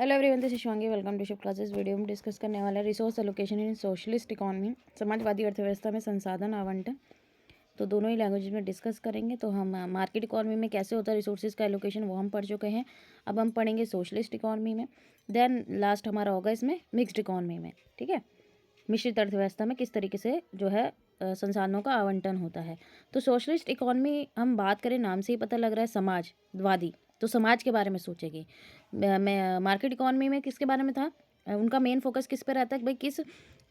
Hello everyone, this is Shivangi. Welcome to Shift Classes. Video में discuss करने वाला है resource allocation in socialist economy, समाजवादी अर्थव्यवस्था में संसाधन आवंटन। तो दोनों ही लैंग्वेज में डिस्कस करेंगे। तो हम मार्केट इकोनॉमी में कैसे होता है रिसोर्सेज का एलोकेशन, वो हम पढ़ चुके हैं। अब हम पढ़ेंगे सोशलिस्ट इकोनॉमी में। देन लास्ट हमारा होगा इसमें मिक्स्ड इकोनॉमी में। ठीक है, मिश्रित अर्थव्यवस्था में किस तरीके से जो है संसाधनों का आवंटन होता है। तो सोशलिस्ट इकोनॉमी हम बात करें, नाम से ही पता लग रहा है समाजवादी, तो समाज के बारे में सोचेगी। मैं मार्केट इकोनॉमी में किसके बारे में था, उनका मेन फोकस किस पे रहता है, भाई किस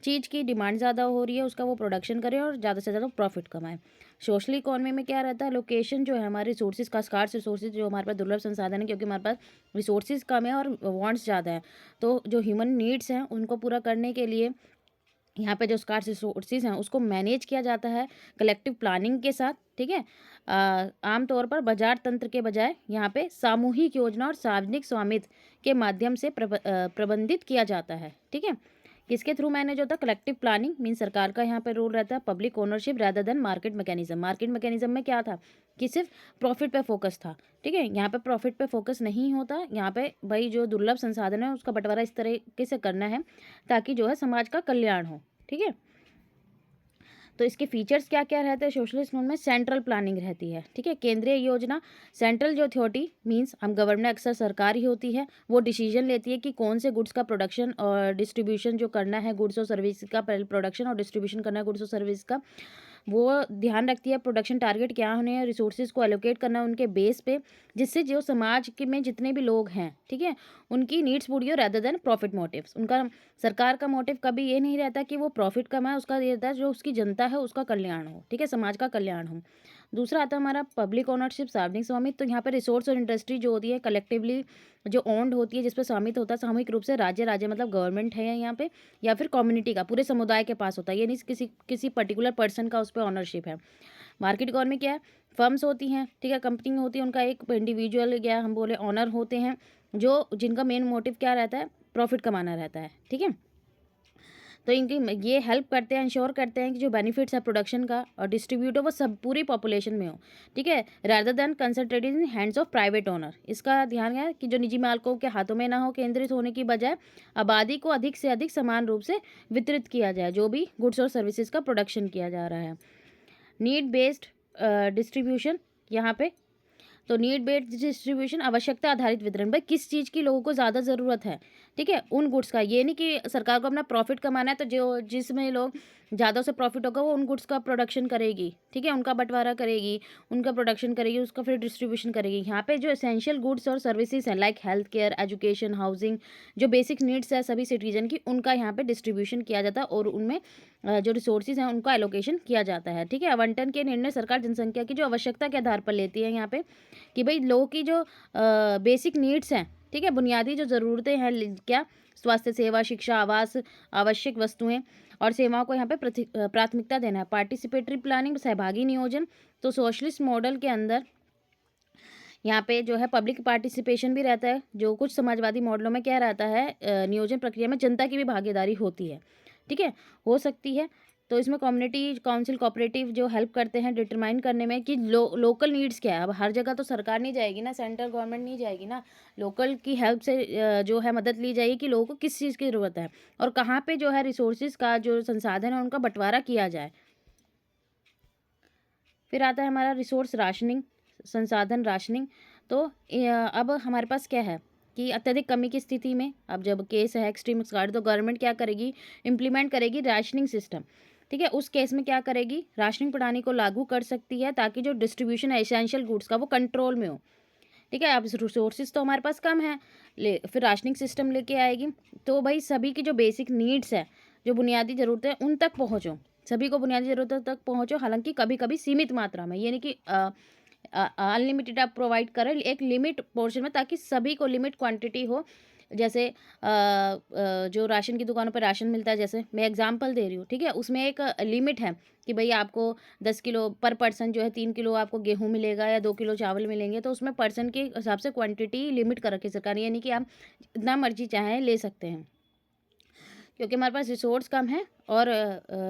चीज़ की डिमांड ज़्यादा हो रही है उसका वो प्रोडक्शन करे और ज़्यादा से ज़्यादा प्रॉफिट कमाए। सोशल इकोनॉमी में क्या रहता है, लोकेशन जो है हमारे रिसोर्सेज का, स्कार्स रिसोर्सेज जो हमारे पास दुर्लभ संसाधन है, क्योंकि हमारे पास रिसोर्सेज कम है और वांट्स ज़्यादा है। तो जो ह्यूमन नीड्स हैं उनको पूरा करने के लिए यहाँ पे जो स्कार्स रिसोर्सेज हैं उसको मैनेज किया जाता है कलेक्टिव प्लानिंग के साथ। ठीक है, आमतौर पर बाजार तंत्र के बजाय यहाँ पे सामूहिक योजना और सार्वजनिक स्वामित्व के माध्यम से प्रबंधित किया जाता है। ठीक है, किसके थ्रू मैनेज होता है, कलेक्टिव प्लानिंग मीन सरकार का यहाँ पे रोल रहता है, public ownership rather than market mechanism. Market mechanism में क्या था कि सिर्फ प्रॉफिट पे फोकस था। ठीक है, यहाँ पे प्रॉफिट पे फोकस नहीं होता, यहाँ पे भाई जो दुर्लभ संसाधन है उसका बंटवारा इस तरीके से करना है ताकि जो है समाज का कल्याण हो। ठीक है, तो इसके फीचर्स क्या क्या रहते हैं सोशलिस्ट में, सेंट्रल प्लानिंग रहती है। ठीक है, केंद्रीय योजना, सेंट्रल जो अथॉरिटी मींस हम गवर्नमेंट, अक्सर सरकार ही होती है, वो डिसीजन लेती है कि कौन से गुड्स का प्रोडक्शन और डिस्ट्रीब्यूशन जो करना है, गुड्स और सर्विस का प्रोडक्शन और डिस्ट्रीब्यूशन करना है गुड्स और सर्विस का, वो ध्यान रखती है। प्रोडक्शन टारगेट क्या होने हैं, रिसोर्सेज को एलोकेट करना उनके बेस पे, जिससे जो समाज के में जितने भी लोग हैं, ठीक है, उनकी नीड्स पूरी हो रैदर देन प्रॉफिट मोटिव्स। उनका सरकार का मोटिव कभी ये नहीं रहता कि वो प्रॉफिट कमाए, उसका ये रहता है जो उसकी जनता है उसका कल्याण हो। ठीक है, समाज का कल्याण हो। दूसरा आता है हमारा पब्लिक ओनरशिप, सार्वजनिक स्वामित्व। तो यहाँ पे रिसोर्स और इंडस्ट्री जो होती है कलेक्टिवली जो ओन्ड होती है, जिस पर स्वामित्व होता है सामूहिक रूप से, राज्य मतलब गवर्नमेंट है यहाँ पे, या फिर कम्युनिटी का, पूरे समुदाय के पास होता है। ये नहीं किसी किसी पर्टिकुलर पर्सन का उस पर ऑनरशिप है। मार्केट इकोनॉमी क्या है, फर्म्स होती हैं, ठीक है, कंपनी होती है, उनका एक इंडिविजुअल या हम बोले ऑनर होते हैं, जो जिनका मेन मोटिव क्या रहता है, प्रॉफिट कमाना रहता है। ठीक है, तो इनकी ये हेल्प करते हैं, इंश्योर करते हैं कि जो बेनिफिट्स है प्रोडक्शन का और डिस्ट्रीब्यूट हो वो सब पूरी पॉपुलेशन में हो। ठीक है, rather than concentrated in hands of private owner. इसका ध्यान है कि जो निजी मालिकों के हाथों में ना हो, केंद्रित होने की बजाय आबादी को अधिक से अधिक समान रूप से वितरित किया जाए, जो भी गुड्स और सर्विसेज का प्रोडक्शन किया जा रहा है। नीड बेस्ड डिस्ट्रीब्यूशन यहाँ पे, तो नीड बेस्ड डिस्ट्रीब्यूशन, आवश्यकता आधारित वितरण, भाई किस चीज़ की लोगों को ज़्यादा ज़रूरत है, ठीक है, उन गुड्स का। ये नहीं कि सरकार को अपना प्रॉफिट कमाना है तो जो जिसमें लोग ज़्यादा से प्रॉफिट होगा वो उन गुड्स का प्रोडक्शन करेगी, ठीक है, उनका बंटवारा करेगी, उनका प्रोडक्शन करेगी, उसका फिर डिस्ट्रीब्यूशन करेगी। यहाँ पे जो एसेंशियल गुड्स और सर्विसेज हैं like health care, education, housing, जो बेसिक नीड्स है सभी सिटीजन की, उनका यहाँ पे डिस्ट्रीब्यूशन किया जाता है और उनमें जो रिसोर्सेज हैं उनका एलोकेशन किया जाता है। ठीक है, आवंटन के निर्णय सरकार जनसंख्या की जो आवश्यकता के आधार पर लेती है यहाँ पे, कि भाई लोगों की जो बेसिक नीड्स हैं, ठीक है, बुनियादी जो ज़रूरतें हैं, क्या, स्वास्थ्य सेवा, शिक्षा, आवास, आवश्यक वस्तुएं और सेवाओं को यहाँ पे प्राथमिकता देना है। पार्टिसिपेटरी प्लानिंग, सहभागी नियोजन, तो सोशलिस्ट मॉडल के अंदर यहाँ पे जो है पब्लिक पार्टिसिपेशन भी रहता है। जो कुछ समाजवादी मॉडलों में क्या रहता है, नियोजन प्रक्रिया में जनता की भी भागीदारी होती है। ठीक है, हो सकती है। तो इसमें कम्युनिटी काउंसिल, कोऑपरेटिव जो हेल्प करते हैं डिटरमाइन करने में कि लोकल नीड्स क्या है। अब हर जगह तो सरकार नहीं जाएगी ना, सेंट्रल गवर्नमेंट नहीं जाएगी ना, लोकल की हेल्प से जो है मदद ली जाएगी कि लोगों को किस चीज़ की ज़रूरत है और कहाँ पे जो है रिसोर्सेज का जो संसाधन है उनका बंटवारा किया जाए। फिर आता है हमारा रिसोर्स राशनिंग, संसाधन राशनिंग। तो अब हमारे पास क्या है कि अत्यधिक कमी की स्थिति में, अब जब केस है एक्सट्रीम स्कार्ड, तो गवर्नमेंट क्या करेगी, इम्प्लीमेंट करेगी राशनिंग सिस्टम। ठीक है, उस केस में क्या करेगी, राशनिंग प्रणाली को लागू कर सकती है ताकि जो डिस्ट्रीब्यूशन है एसेंशियल गुड्स का वो कंट्रोल में हो। ठीक है, अब रिसोर्सेज तो हमारे पास कम है, फिर राशनिंग सिस्टम लेके आएगी, तो भाई सभी की जो बेसिक नीड्स है, जो बुनियादी ज़रूरतें हैं उन तक पहुँचो, सभी को बुनियादी ज़रूरतों तक पहुँचो, हालांकि कभी कभी सीमित मात्रा में, ये नहीं कि अनलिमिटेड आप प्रोवाइड करें, एक लिमिट पोर्शन में, ताकि सभी को लिमिट क्वांटिटी हो। जैसे जो राशन की दुकानों पर राशन मिलता है, जैसे मैं एग्जांपल दे रही हूँ, ठीक है, उसमें एक लिमिट है कि भाई आपको 10 किलो पर पर्सन जो है 3 किलो आपको गेहूँ मिलेगा या 2 किलो चावल मिलेंगे, तो उसमें पर्सन के हिसाब से क्वांटिटी लिमिट कर रखी है सरकार ने, यानी कि आप जितना मर्जी चाहें ले सकते हैं, क्योंकि हमारे पास रिसोर्स कम है और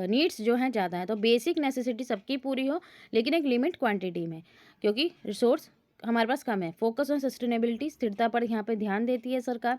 नीड्स जो हैं ज़्यादा है। तो बेसिक नेसेसिटी सबकी पूरी हो, लेकिन एक लिमिट क्वांटिटी में, क्योंकि रिसोर्स हमारे पास कम है। फोकस ऑन सस्टेनेबिलिटी, स्थिरता पर यहाँ पे ध्यान देती है सरकार।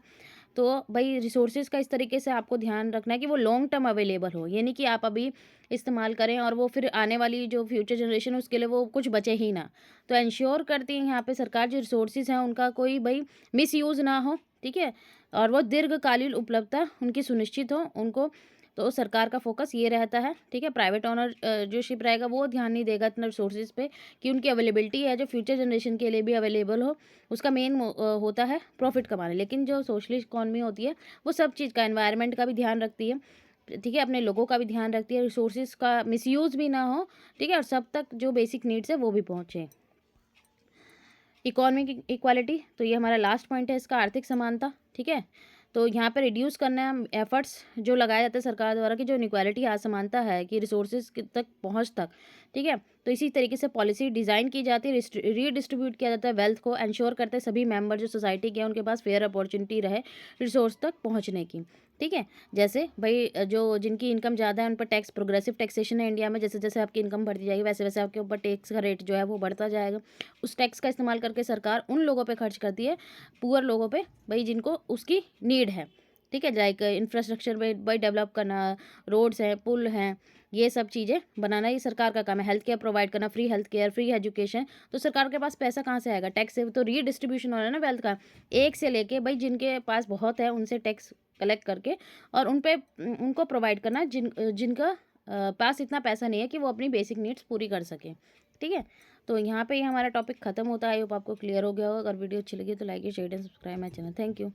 तो भाई रिसोर्सेज का इस तरीके से आपको ध्यान रखना है कि वो लॉन्ग टर्म अवेलेबल हो, ये नहीं कि आप अभी इस्तेमाल करें और वो फिर आने वाली जो फ्यूचर जनरेशन है उसके लिए वो कुछ बचे ही ना। तो इंश्योर करती है यहाँ पे सरकार जो रिसोर्सेज हैं उनका कोई भाई मिसयूज़ ना हो, ठीक है, और वो दीर्घकालीन उपलब्धता उनकी सुनिश्चित हो उनको। तो सरकार का फोकस ये रहता है, ठीक है। प्राइवेट ओनर जो शिप रहेगा वो ध्यान नहीं देगा इतना रिसोर्सेज पे कि उनकी अवेलेबिलिटी है जो फ्यूचर जनरेशन के लिए भी अवेलेबल हो। उसका मेन होता है प्रॉफिट कमाना। लेकिन जो सोशलिस्ट इकॉनमी होती है वो सब चीज़ का, एनवायरनमेंट का भी ध्यान रखती है, ठीक है, अपने लोगों का भी ध्यान रखती है, रिसोर्सेज का मिसयूज़ भी ना हो, ठीक है, और सब तक जो बेसिक नीड्स है वो भी पहुँचे। इकोनॉमिक इक्वालिटी, तो ये हमारा लास्ट पॉइंट है इसका, आर्थिक समानता, ठीक है। तो यहाँ पे रिड्यूस करना है एफर्ट्स जो लगाए जाते हैं सरकार द्वारा कि जो इनइक्वालिटी असमानता है कि रिसोर्सेज तक पहुँच तक, ठीक है। तो इसी तरीके से पॉलिसी डिज़ाइन की जाती है, रीडिस्ट्रीब्यूट किया जाता है वेल्थ को, एंश्योर करते हैं सभी मेंबर जो सोसाइटी के हैं उनके पास फेयर अपॉर्चुनिटी रहे रिसोर्स तक पहुँचने की, ठीक है। जैसे भाई जो जिनकी इनकम ज़्यादा है उन पर टैक्स, प्रोग्रेसिव टैक्सेशन है इंडिया में, जैसे जैसे आपकी इनकम बढ़ती जाएगी वैसे वैसे आपके ऊपर टैक्स का रेट जो है वो बढ़ता जाएगा। उस टैक्स का इस्तेमाल करके सरकार उन लोगों पे खर्च करती है, पुअर लोगों पे, भाई जिनको उसकी नीड है, ठीक है। लाइक इंफ्रास्ट्रक्चर में भाई डेवलप करना, रोड्स हैं, पुल हैं, ये सब चीज़ें बनाना ये सरकार का काम है। हेल्थ केयर प्रोवाइड करना, free health care, free education. तो सरकार के पास पैसा कहाँ से आएगा? टैक्स से। तो रीडिस्ट्रीब्यूशन हो रहा है ना वेल्थ का, एक से लेके भाई जिनके पास बहुत है उनसे टैक्स कलेक्ट करके और उन पे उनको प्रोवाइड करना जिनका पास इतना पैसा नहीं है कि वो अपनी बेसिक नीड्स पूरी कर सकें, ठीक है। तो यहाँ पे ही हमारा टॉपिक खत्म होता है। आई होप आपको क्लियर हो गया होगा। अगर वीडियो अच्छी लगी तो like share and subscribe my channel. Thank you.